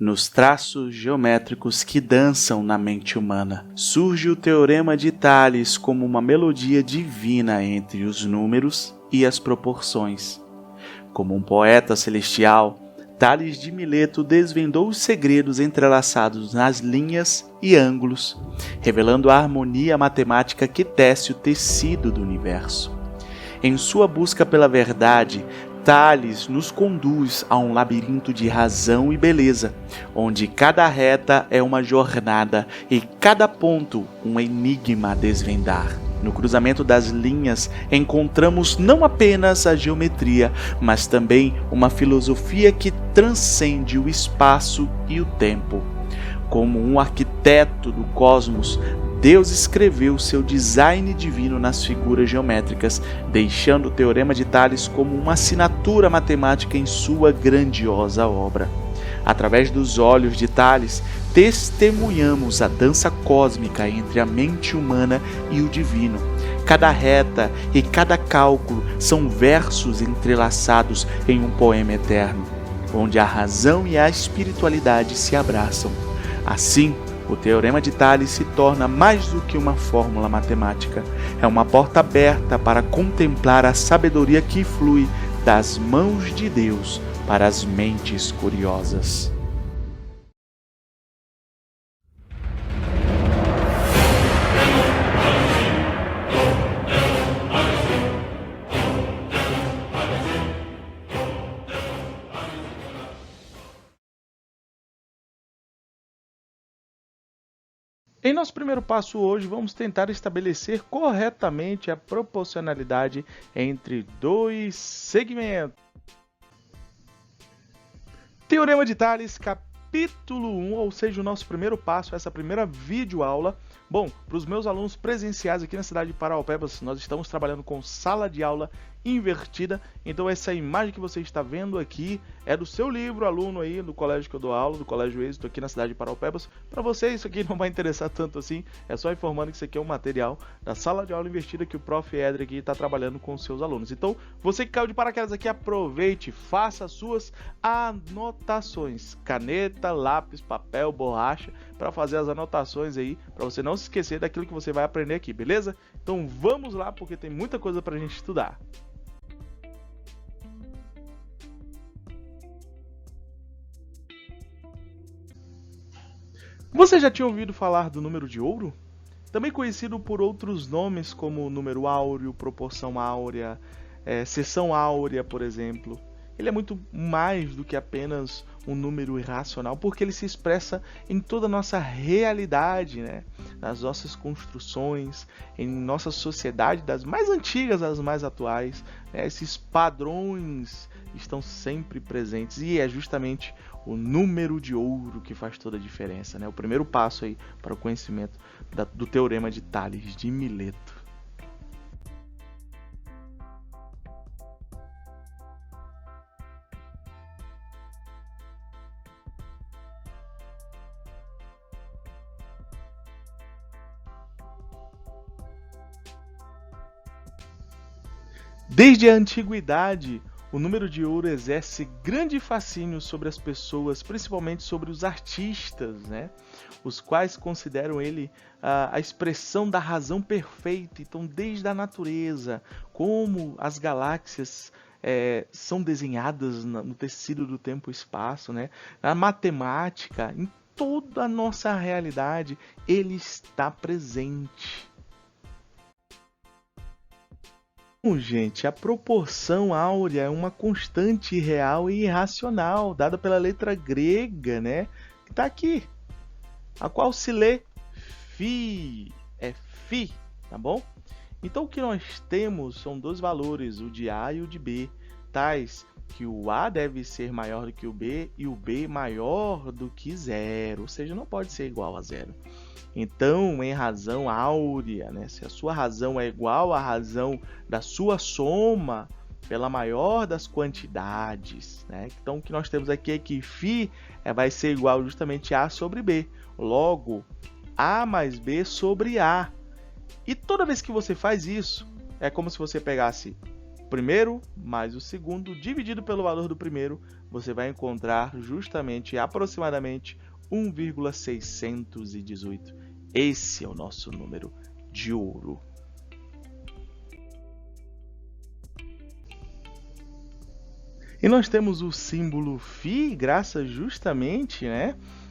nos traços geométricos que dançam na mente humana. Surge o Teorema de Tales como uma melodia divina entre os números e as proporções. Como um poeta celestial, Tales de Mileto desvendou os segredos entrelaçados nas linhas e ângulos, revelando a harmonia matemática que tece o tecido do universo. Em sua busca pela verdade, Tales nos conduz a um labirinto de razão e beleza, onde cada reta é uma jornada e cada ponto um enigma a desvendar. No cruzamento das linhas, encontramos não apenas a geometria, mas também uma filosofia que transcende o espaço e o tempo. Como um arquiteto do cosmos, Deus escreveu seu design divino nas figuras geométricas, deixando o Teorema de Tales como uma assinatura matemática em sua grandiosa obra. Através dos olhos de Tales, testemunhamos a dança cósmica entre a mente humana e o divino. Cada reta e cada cálculo são versos entrelaçados em um poema eterno, onde a razão e a espiritualidade se abraçam. Assim, o Teorema de Tales se torna mais do que uma fórmula matemática. É uma porta aberta para contemplar a sabedoria que flui das mãos de Deus para as mentes curiosas. Em nosso primeiro passo hoje, vamos tentar estabelecer corretamente a proporcionalidade entre dois segmentos. Teorema de Tales, capítulo 1, ou seja, o nosso primeiro passo, essa primeira videoaula. Bom, para os meus alunos presenciais aqui na cidade de Paraupebas, nós estamos trabalhando com sala de aula invertida. Então essa imagem que você está vendo aqui é do seu livro, aluno aí do colégio que eu dou aula, do Colégio Êxito aqui na cidade de Paraupebas. Para você isso aqui não vai interessar tanto assim, é só informando que isso aqui é um material da sala de aula invertida que o Prof. Edri aqui está trabalhando com os seus alunos. Então você que caiu de paraquedas aqui, aproveite, faça as suas anotações, caneta, lápis, papel, borracha, para fazer as anotações aí, para você não se esquecer daquilo que você vai aprender aqui, beleza? Então vamos lá, porque tem muita coisa para a gente estudar. Você já tinha ouvido falar do número de ouro? Também conhecido por outros nomes como número áureo, proporção áurea, seção áurea, por exemplo. Ele é muito mais do que apenas um número irracional, porque ele se expressa em toda a nossa realidade, né? Nas nossas construções, em nossa sociedade, das mais antigas às mais atuais, né? Esses padrões estão sempre presentes e é justamente o número de ouro que faz toda a diferença, né? O primeiro passo aí para o conhecimento do Teorema de Tales de Mileto. Desde a antiguidade, o número de ouro exerce grande fascínio sobre as pessoas, principalmente sobre os artistas, né? Os quais consideram ele a expressão da razão perfeita. Então, desde a natureza, como as galáxias são desenhadas no tecido do tempo e espaço, né? Na matemática, em toda a nossa realidade, ele está presente. Bom, gente, a proporção áurea é uma constante real e irracional, dada pela letra grega, né? Que está aqui, a qual se lê φ, é φ, tá bom? Então o que nós temos são dois valores, o de A e o de B, tais que o A deve ser maior do que o B e o B maior do que zero, ou seja, não pode ser igual a zero. Então, em razão áurea, né? Se a sua razão é igual à razão da sua soma pela maior das quantidades, né? Então, o que nós temos aqui é que φ vai ser igual justamente a A sobre B. Logo, A mais B sobre A. E toda vez que você faz isso, é como se você pegasse primeiro mais o segundo dividido pelo valor do primeiro, você vai encontrar justamente aproximadamente 1,618. Esse é o nosso número de ouro. E nós temos o símbolo Φ, graças justamente,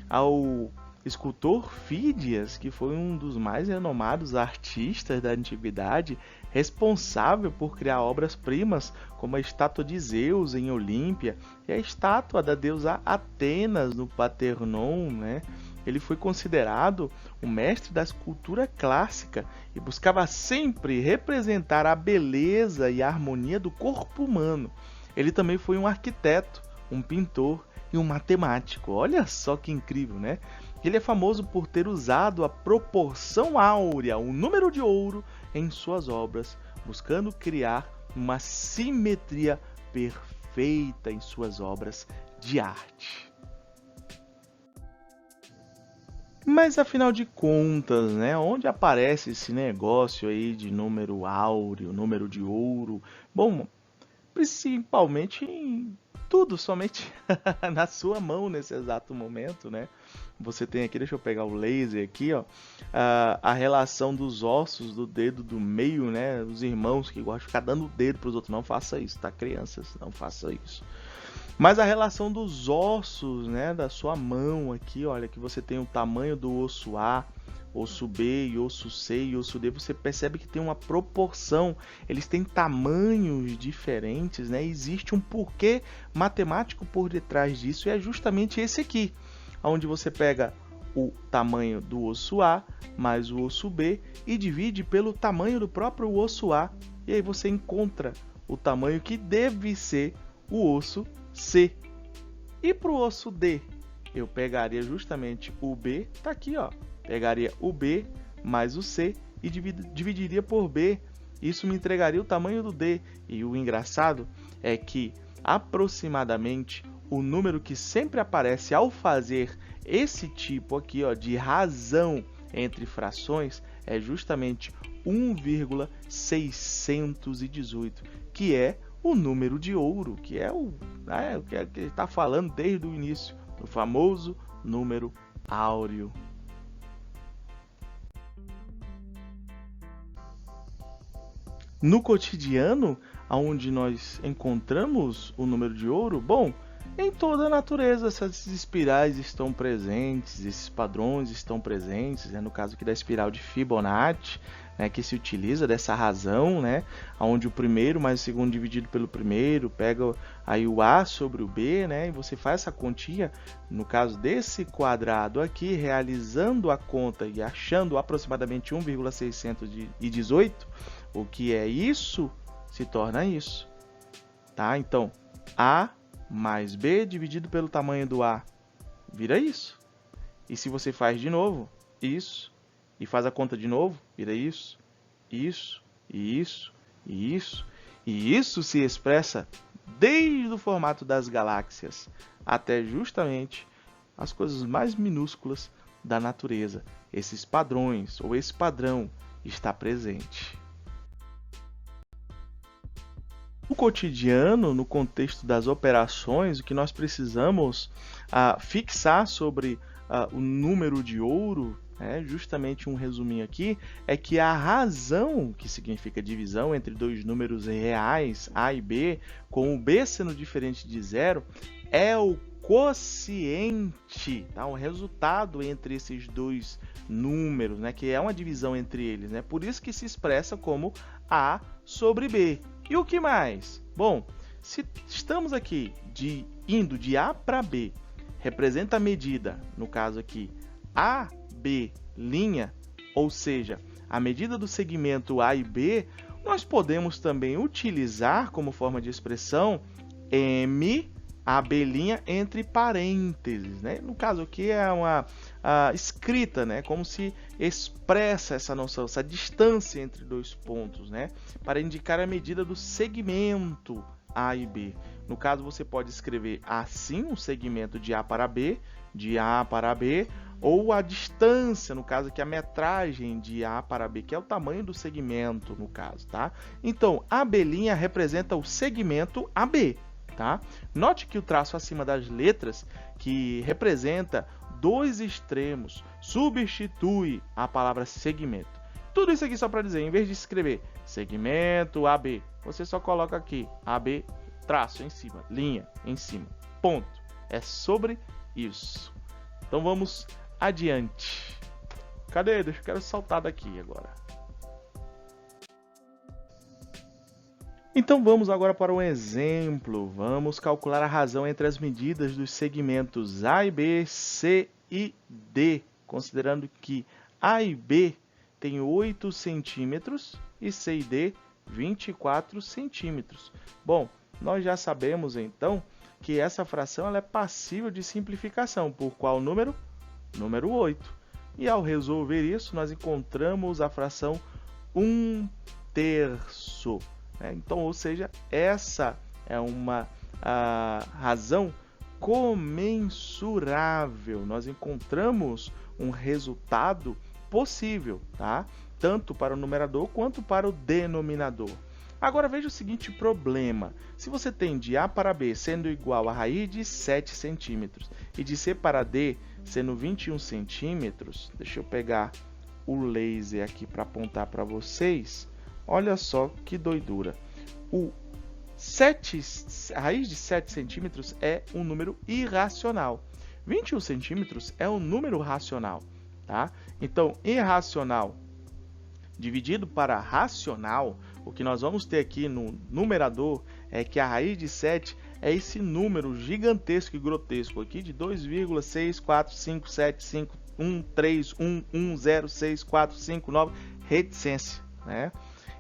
ao escultor Fídias, que foi um dos mais renomados artistas da antiguidade, responsável por criar obras-primas como a estátua de Zeus em Olímpia e a estátua da deusa Atenas no Partenon, Ele foi considerado o mestre da escultura clássica e buscava sempre representar a beleza e a harmonia do corpo humano. Ele também foi um arquiteto, um pintor e um matemático. Olha só que incrível, Ele é famoso por ter usado a proporção áurea, o número de ouro, em suas obras, buscando criar uma simetria perfeita em suas obras de arte. Mas afinal de contas, onde aparece esse negócio aí de número áureo, número de ouro? Bom, principalmente em tudo, somente na sua mão nesse exato momento, Você tem aqui, deixa eu pegar o laser aqui, ó, a relação dos ossos do dedo do meio, Os irmãos que gostam de ficar dando o dedo para os outros, não faça isso, tá, crianças? Não faça isso. Mas a relação dos ossos, da sua mão aqui, olha, que você tem o tamanho do osso A, osso B, e osso C e osso D, você percebe que tem uma proporção, eles têm tamanhos diferentes, Existe um porquê matemático por detrás disso, e é justamente esse aqui, onde você pega o tamanho do osso A mais o osso B e divide pelo tamanho do próprio osso A, e aí você encontra o tamanho que deve ser o osso C. E para o osso D, eu pegaria justamente o B, tá aqui, ó. Pegaria o B mais o C e dividiria por B. Isso me entregaria o tamanho do D. E o engraçado é que aproximadamente o número que sempre aparece ao fazer esse tipo aqui, ó, de razão entre frações é justamente 1,618, que é o número de ouro, que é o que ele está falando desde o início, o famoso número áureo. No cotidiano, onde nós encontramos o número de ouro, bom, em toda a natureza essas espirais estão presentes, esses padrões estão presentes, no caso aqui da espiral de Fibonacci, que se utiliza dessa razão, onde o primeiro mais o segundo dividido pelo primeiro, pega aí o A sobre o B, e você faz essa continha, no caso desse quadrado aqui, realizando a conta e achando aproximadamente 1,618, o que é isso se torna isso, tá? Então, A mais B dividido pelo tamanho do A vira isso. E se você faz de novo, isso, e faz a conta de novo, vira isso, isso, e isso, e isso. E isso se expressa desde o formato das galáxias até justamente as coisas mais minúsculas da natureza. Esses padrões, ou esse padrão, está presente. No cotidiano, no contexto das operações, o que nós precisamos fixar sobre o número de ouro, justamente um resuminho aqui, é que a razão, que significa divisão entre dois números reais, A e B, com o B sendo diferente de zero, é o quociente, tá? O resultado entre esses dois números, que é uma divisão entre eles, Por isso que se expressa como A sobre B. E o que mais? Bom, se estamos aqui indo de A para B, representa a medida, no caso aqui, AB', ou seja, a medida do segmento A e B, nós podemos também utilizar como forma de expressão M, AB' entre parênteses, No caso aqui é uma escrita, como se expressa essa noção, essa distância entre dois pontos, para indicar a medida do segmento A e B. No caso, você pode escrever assim um segmento de A para B, ou a distância, no caso aqui a metragem de A para B, que é o tamanho do segmento, no caso, tá? Então, a B' representa o segmento AB, tá? Note que o traço acima das letras, que representa dois extremos, substitui a palavra segmento. Tudo isso aqui só para dizer, em vez de escrever segmento AB, você só coloca aqui AB, traço em cima, linha em cima, ponto. É sobre isso. Então vamos adiante. Cadê? Eu quero saltar daqui agora. Então vamos agora para um exemplo. Vamos calcular a razão entre as medidas dos segmentos A e B, C e D, considerando que A e B têm 8 centímetros e C e D 24 centímetros. Bom, nós já sabemos então que essa fração ela é passível de simplificação. Por qual número? Número 8. E ao resolver isso, nós encontramos a fração 1/3. Então, ou seja, essa é uma razão comensurável. Nós encontramos um resultado possível, tá? Tanto para o numerador quanto para o denominador. Agora veja o seguinte problema. Se você tem de A para B sendo igual a raiz de 7 centímetros e de C para D sendo 21 centímetros, deixa eu pegar o laser aqui para apontar para vocês. Olha só que doidura. A raiz de 7 centímetros é um número irracional. 21 centímetros é um número racional. Tá? Então, irracional dividido para racional, o que nós vamos ter aqui no numerador é que a raiz de 7 é esse número gigantesco e grotesco aqui de 2,6457513110645 reticência, né?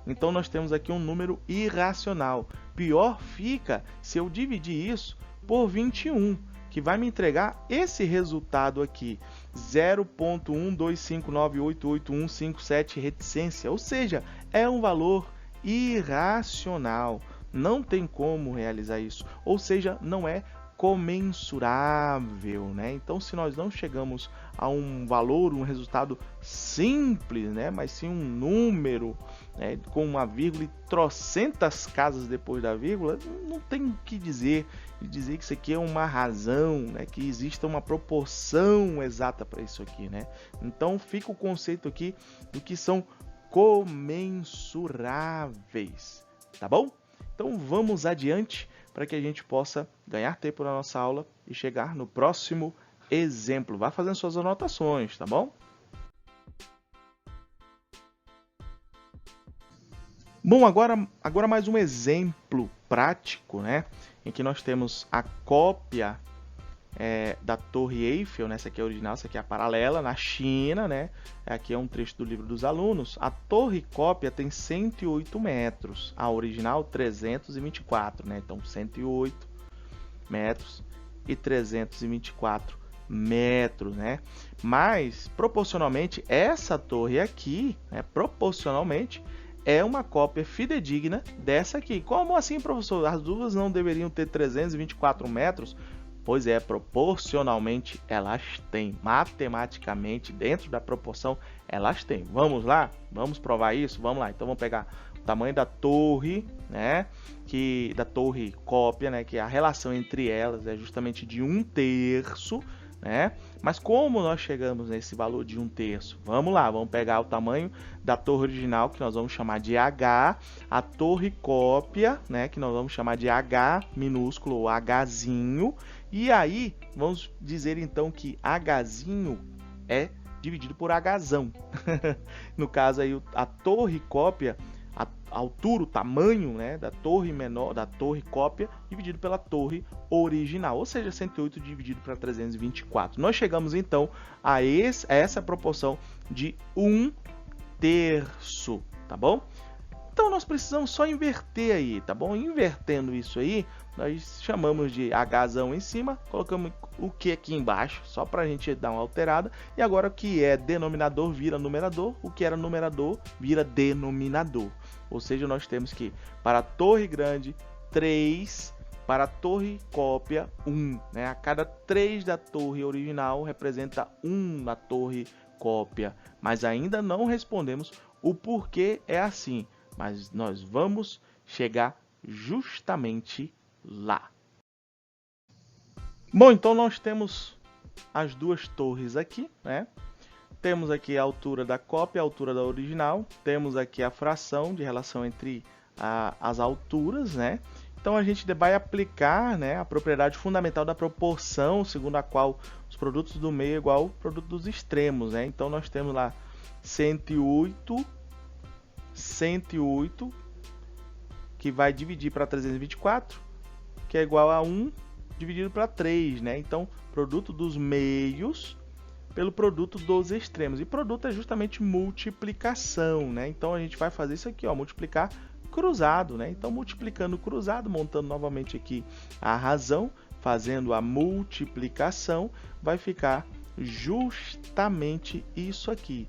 Então nós temos aqui um número irracional. Pior fica se eu dividir isso por 21, que vai me entregar esse resultado aqui, 0,125988157 reticência, ou seja, é um valor irracional, não tem como realizar isso, ou seja, não é comensurável, né? Então, se nós não chegamos a um valor, um resultado simples, né? Mas sim um número, né? Com uma vírgula e trocentas casas depois da vírgula, não tem o que dizer que isso aqui é uma razão, né? Que exista uma proporção exata para isso aqui, né? Então, fica o conceito aqui do que são comensuráveis, tá bom? Então, vamos adiante para que a gente possa ganhar tempo na nossa aula e chegar no próximo exemplo. Vá fazendo suas anotações, tá bom? Bom, agora mais um exemplo prático, né? Em que nós temos a cópia da Torre Eiffel, né? Essa aqui é a original, essa aqui é a paralela, na China, né? Aqui é um trecho do livro dos alunos. A torre cópia tem 108 metros, a original 324, né? Então 108 metros e 324 metros, né? Mas proporcionalmente essa torre aqui, né? Proporcionalmente é uma cópia fidedigna dessa aqui. Como assim, professor? As duas não deveriam ter 324 metros? Pois é, proporcionalmente elas têm, matematicamente, dentro da proporção, elas têm. Vamos lá? Vamos provar isso? Vamos lá. Então, vamos pegar o tamanho da torre, né? Da torre cópia, né? Que a relação entre elas é justamente de 1/3, né? Mas como nós chegamos nesse valor de 1/3? Vamos lá, vamos pegar o tamanho da torre original, que nós vamos chamar de H, a torre cópia, né? Que nós vamos chamar de H minúsculo ou Hzinho. E aí, vamos dizer então que Hzinho é dividido por Hzão. No caso aí, a torre cópia, a altura, o tamanho, né, da torre menor, da torre cópia, dividido pela torre original, ou seja, 108 dividido para 324. Nós chegamos então a essa proporção de 1/3, tá bom? Então nós precisamos só inverter aí, tá bom? Invertendo isso aí, nós chamamos de Hzão em cima, colocamos o que aqui embaixo, só para a gente dar uma alterada. E agora o que é denominador vira numerador, o que era numerador vira denominador. Ou seja, nós temos que para a torre grande 3 Para a torre cópia, 1. Né? A cada 3 da torre original representa 1 na torre cópia. Mas ainda não respondemos o porquê é assim. Mas nós vamos chegar justamente lá. Bom, então nós temos as duas torres aqui, né? Temos aqui a altura da cópia e a altura da original. Temos aqui a fração de relação entre as alturas, né? Então a gente vai aplicar, né, a propriedade fundamental da proporção, segundo a qual os produtos do meio é igual ao produto dos extremos, né? Então nós temos lá 108, que vai dividir para 324, que é igual a 1 dividido para 3, né? Então, produto dos meios pelo produto dos extremos. E produto é justamente multiplicação, né? Então a gente vai fazer isso aqui, ó, multiplicar cruzado, né? Então, multiplicando cruzado, montando novamente aqui a razão, fazendo a multiplicação, vai ficar justamente isso aqui.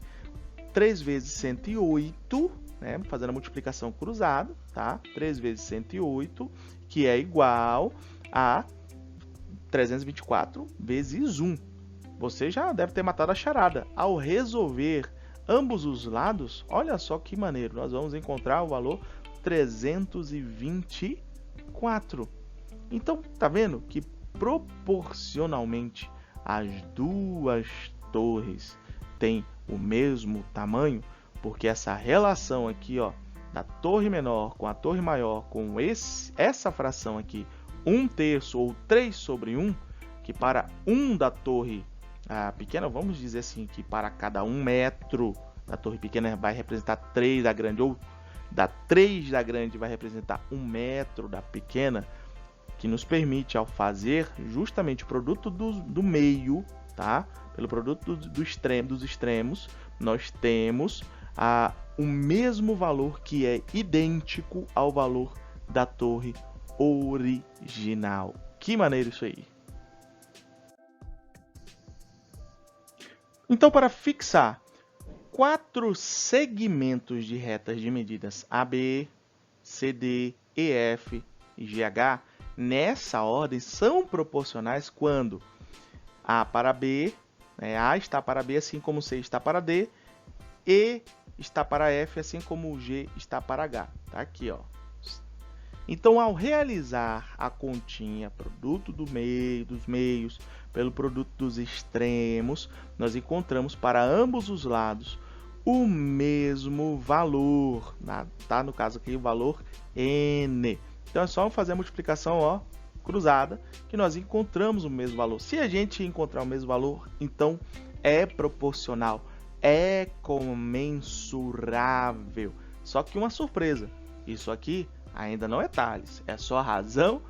3 vezes 108, né? Fazendo a multiplicação cruzada, tá? 3 vezes 108, que é igual a 324 vezes 1. Você já deve ter matado a charada. Ao resolver ambos os lados, olha só que maneiro, nós vamos encontrar o valor 324. Então, tá vendo que proporcionalmente as duas torres têm o mesmo tamanho, porque essa relação aqui, ó, da torre menor com a torre maior, com essa fração aqui, 1/3 ou 3 sobre 1, que para 1 da torre pequena, vamos dizer assim, que para cada 1 metro da torre pequena vai representar 3 da grande, ou da 3 da grande vai representar 1 metro da pequena, que nos permite, ao fazer justamente o produto do meio, tá? Pelo produto dos extremos, nós temos o mesmo valor, que é idêntico ao valor da torre original. Que maneiro isso aí! Então, para fixar 4 segmentos de retas de medidas AB, CD, EF e GH, nessa ordem, são proporcionais quando A para B, né, A está para B, assim como C está para D, E está para F, assim como G está para H. Tá aqui, ó. Então, ao realizar a continha produto dos meios pelo produto dos extremos, nós encontramos para ambos os lados o mesmo valor, tá? No caso aqui, o valor N. Então, é só fazer a multiplicação, ó, cruzada, que nós encontramos o mesmo valor. Se a gente encontrar o mesmo valor, então é proporcional, é comensurável. Só que uma surpresa, isso aqui ainda não é Tales, é só razão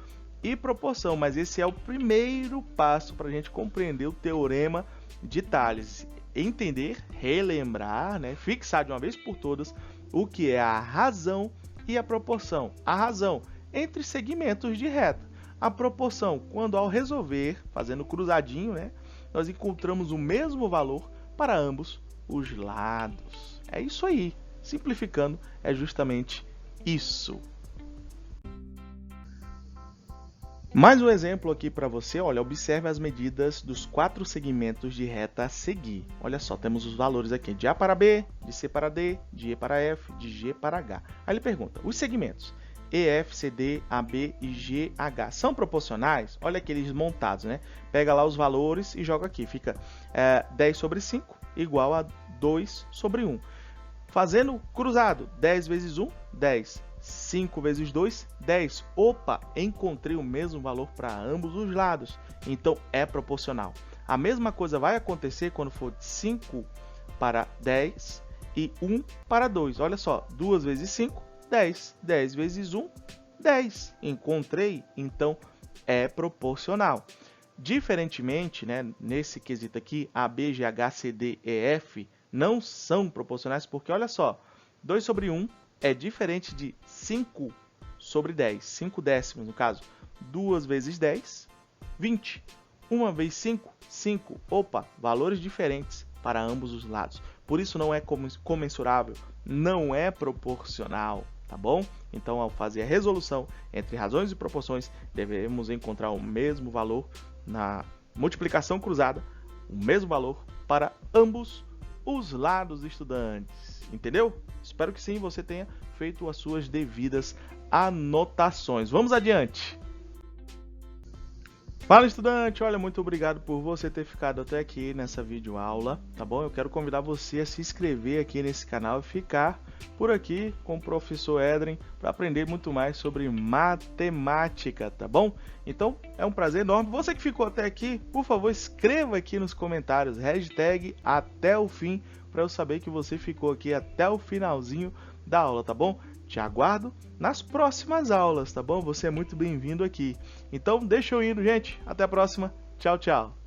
e proporção, mas esse é o primeiro passo para a gente compreender o teorema de Tales, entender, relembrar, né, fixar de uma vez por todas o que é a razão e a proporção. A razão entre segmentos de reta, a proporção quando, ao resolver, fazendo cruzadinho, né, nós encontramos o mesmo valor para ambos os lados. É isso aí, simplificando, é justamente isso. Mais um exemplo aqui para você, olha, observe as medidas dos 4 segmentos de reta a seguir. Olha só, temos os valores aqui de A para B, de C para D, de E para F, de G para H. Aí ele pergunta, os segmentos EF, CD, AB e GH são proporcionais? Olha aqui eles montados, né? Pega lá os valores e joga aqui, fica 10 sobre 5 igual a 2 sobre 1. Fazendo cruzado, 10 vezes 1, 10. 5 vezes 2, 10. Opa, encontrei o mesmo valor para ambos os lados. Então, é proporcional. A mesma coisa vai acontecer quando for 5 para 10 e 1 para 2. Olha só, 2 vezes 5, 10. 10 vezes 1, 10. Encontrei, então é proporcional. Diferentemente, né, nesse quesito aqui, AB, GH, CD, EF não são proporcionais porque, olha só, 2 sobre 1 é diferente de 5 sobre 10, 5 décimos no caso. 2 vezes 10, 20. 1 vezes 5, 5. Opa, valores diferentes para ambos os lados. Por isso não é comensurável, não é proporcional, tá bom? Então, ao fazer a resolução entre razões e proporções, devemos encontrar o mesmo valor na multiplicação cruzada, o mesmo valor para ambos os lados, estudantes. Entendeu? Espero que sim, você tenha feito as suas devidas anotações. Vamos adiante! Fala, estudante! Olha, muito obrigado por você ter ficado até aqui nessa videoaula, tá bom? Eu quero convidar você a se inscrever aqui nesse canal e ficar por aqui com o professor Edren para aprender muito mais sobre matemática, tá bom? Então, é um prazer enorme. Você que ficou até aqui, por favor, escreva aqui nos comentários, hashtag até o fim, para eu saber que você ficou aqui até o finalzinho da aula, tá bom? Te aguardo nas próximas aulas, tá bom? Você é muito bem-vindo aqui. Então, deixa eu ir, gente. Até a próxima. Tchau, tchau.